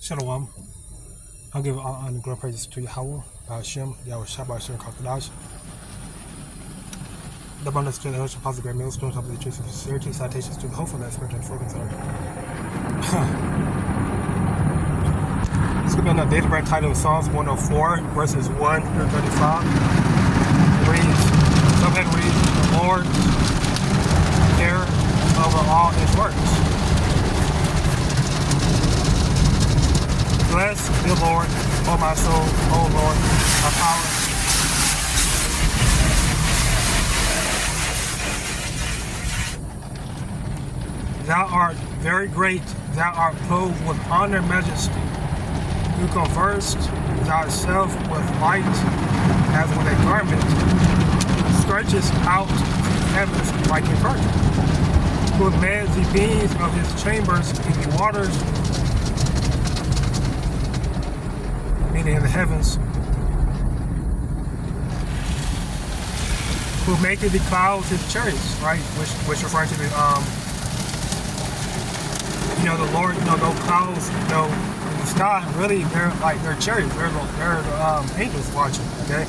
Shalom. I'll give honor and glory praises to Yahweh, Hashem, Yahweh Shabbat, Hashem, Kakadash. The abundance to the ocean, positive great meals, strong top of the truth of sincerity, citations to the hopeful that spirit and focus on. This could be on the data bread title of Psalms 104, verses 1 through 35. It reads, so ahead reads, the Lord care over all his works. Bless the Lord, O my soul, O Lord, my power. Thou art very great, thou art clothed with honor and majesty. Who conversed thyself with light as with a garment, stretches out the heavens like a curtain. Who made the beams of his chambers in the waters, meaning in the heavens, who maketh the clouds his chariots, right? Which referring to the the Lord, those clouds, in the sky, really they're chariots, they're the angels watching, okay?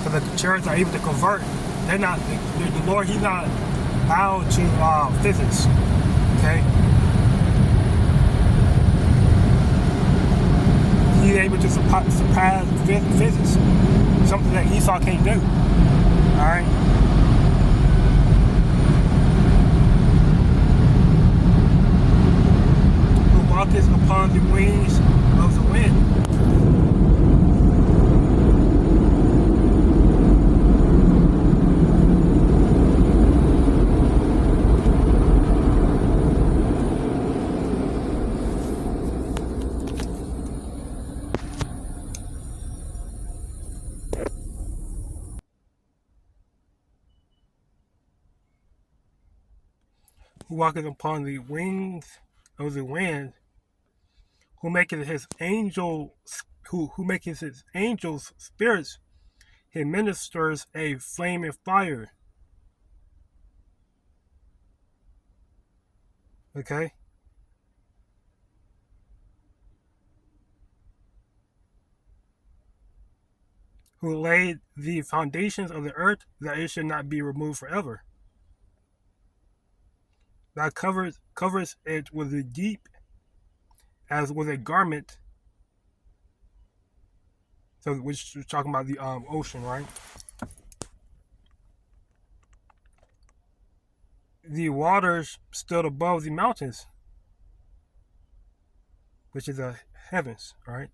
So the chariots are able to convert. They're not the Lord, he's not bound to physics, okay? He's able to surpass physics, something that Esau can't do. All right. Who walketh upon the wings of the wind. Who walketh upon the wings of the wind, who maketh his angels spirits, he ministers a flaming fire. Okay? Who laid the foundations of the earth that it should not be removed forever. That covers it with the deep as with a garment. So which is talking about the ocean, right? The waters stood above the mountains, which is the heavens, right?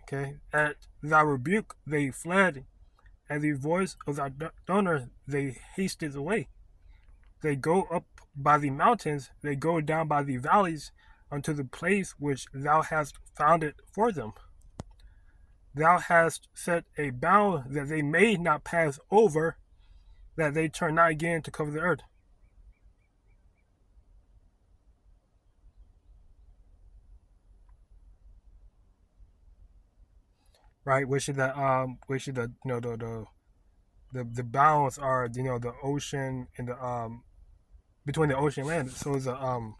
Okay. At thy rebuke they fled, at the voice of thy thunder they hasted away. They go up by the mountains, they go down by the valleys, unto the place which thou hast founded for them. Thou hast set a bound that they may not pass over, that they turn not again to cover the earth. Right, which is the bounds are the ocean and the between the ocean and land. So it's the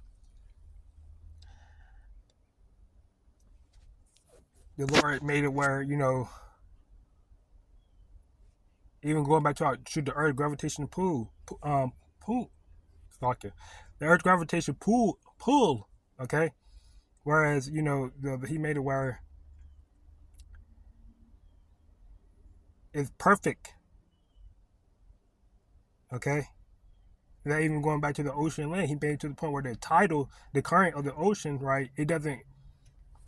Lord made it where even going back to the Earth gravitation pull, the Earth gravitation pull, okay. Whereas he made it where it's perfect, okay. That even going back to the ocean and land, he made it to the point where the current of the ocean, right, it doesn't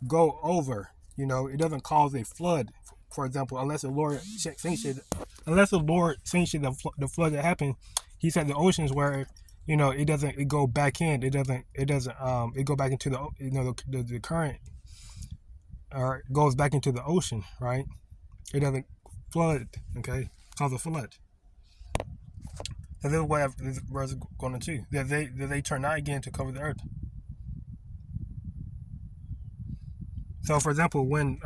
go over, it doesn't cause a flood, for example, unless the Lord sanctioned the flood that happened. He said the oceans where it go back in, it go back into the current, or it goes back into the ocean, right? It doesn't flood, okay, cause a flood. And this is what this verse is going to do, that they turn not again to cover the earth. So, for example, when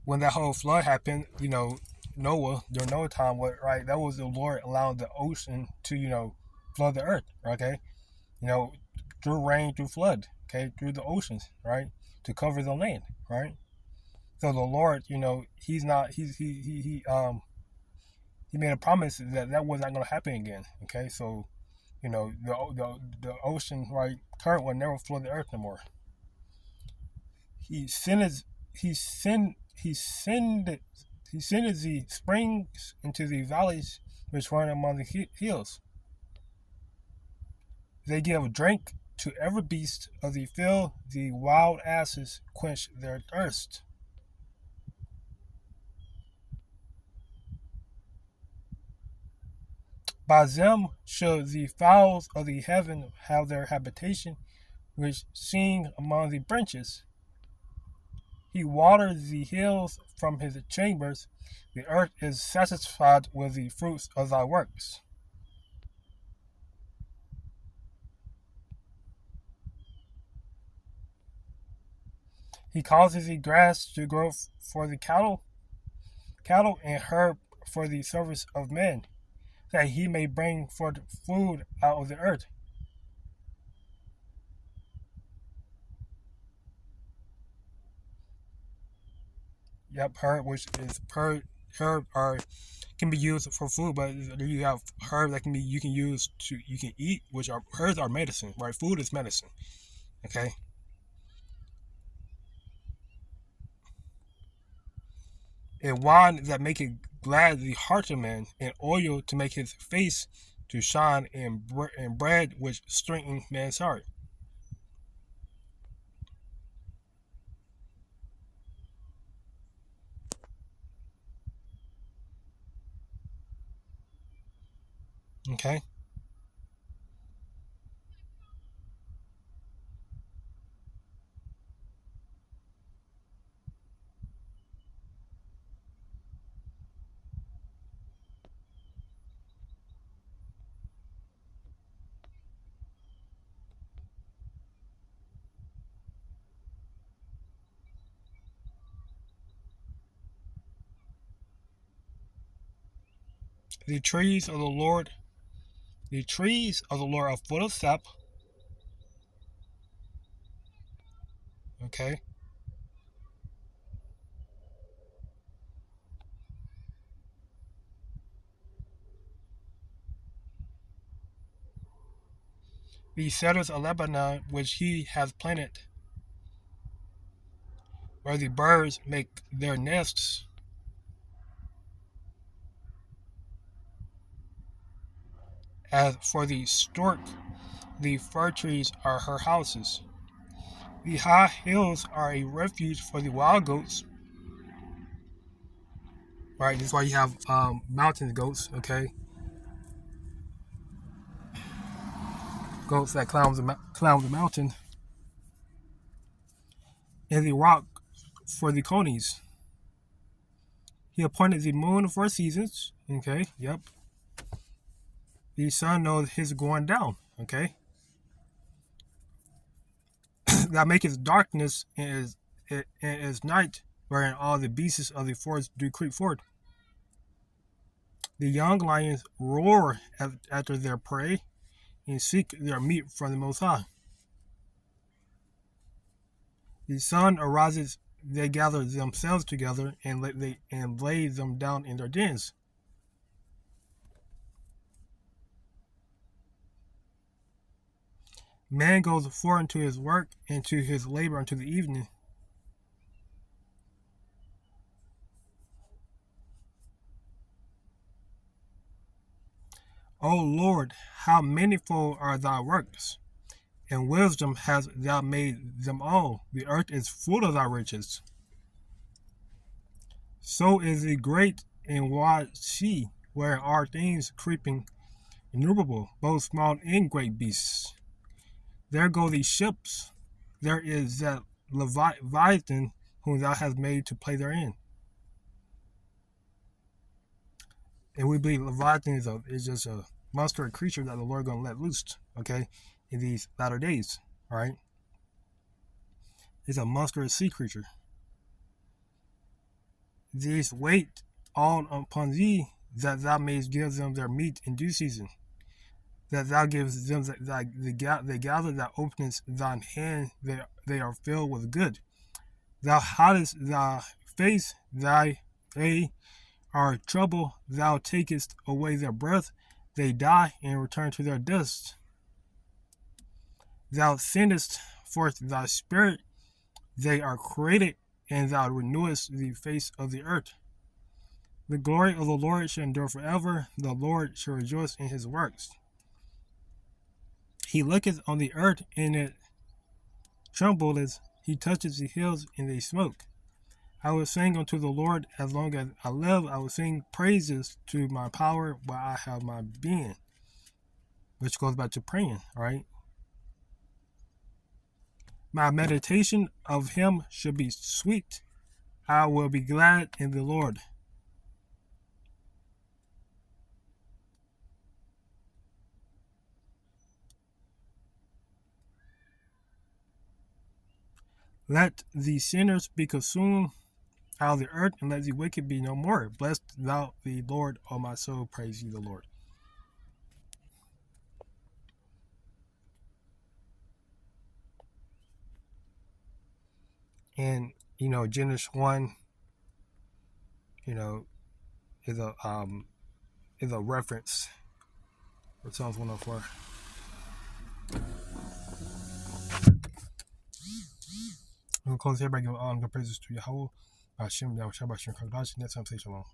when that whole flood happened, Noah, during Noah time, right, that was the Lord allowing the ocean to flood the earth, okay? You know, through rain, through flood, okay, through the oceans, right, to cover the land, right? So the Lord, you know, He's not, He made a promise that that was not going to happen again, okay? So, you know, the ocean, right, current will never flood the earth no more. He sent he sent he sent he sent the springs into the valleys which run among the hills. They give drink to every beast of the field. The wild asses quench their thirst. By them shall the fowls of the heaven have their habitation, which sing among the branches. He waters the hills from his chambers. The earth is satisfied with the fruits of thy works. He causes the grass to grow for the cattle and herb for the service of men, that he may bring forth food out of the earth. Yep, herb, which is herb are can be used for food, but you have herb that you can use to you can eat, which are herbs are medicine, right? Food is medicine. Okay. And wine that make it glad the heart of man, and oil to make his face to shine, and bread which strengthen man's heart. Okay. The trees of the Lord, the trees of the Lord are full of sap. Okay. The cedars of Lebanon, which he has planted, where the birds make their nests. As for the stork, the fir trees are her houses. The high hills are a refuge for the wild goats. Right, that's why you have mountain goats. Okay, goats that climb the mountain, and the rock for the conies. He appointed the moon for seasons. Okay, yep. The sun knows his going down. Okay, that maketh darkness and is night, wherein all the beasts of the forest do creep forth. The young lions roar after their prey and seek their meat from the Most High. The sun arises, they gather themselves together and lay them down in their dens. Man goes forth into his work and to his labor unto the evening. O Lord, how manifold are thy works, and wisdom hast thou made them all. The earth is full of thy riches. So is the great and wide sea, where are things creeping innumerable, both small and great beasts. There go these ships. There is that Leviathan whom thou hast made to play therein. And we believe Leviathan is just a monster creature that the Lord is going to let loose, okay, in these latter days, all right? It's a monstrous sea creature. These wait all upon thee, that thou mayest give them their meat in due season. that thou givest them the gather that openest thine hand, they are filled with good. Thou hidest thy face, they are trouble, thou takest away their breath, they die and return to their dust. Thou sendest forth thy spirit, they are created, and thou renewest the face of the earth. The glory of the Lord shall endure forever, the Lord shall rejoice in his works. He looketh on the earth, and it trembleth, he touches the hills, and they smoke. I will sing unto the Lord as long as I live. I will sing praises to my power while I have my being. Which goes back to praying, right? My meditation of him should be sweet. I will be glad in the Lord. Let the sinners be consumed out of the earth, and let the wicked be no more. Bless thou the Lord, O my soul, praise ye the Lord. And Genesis 1, is a reference for Psalms 104. I'm going to close here by giving all the praises to Yahweh, Hashem, Yahweh, Shabbat, Shalom. Next time, say shalom.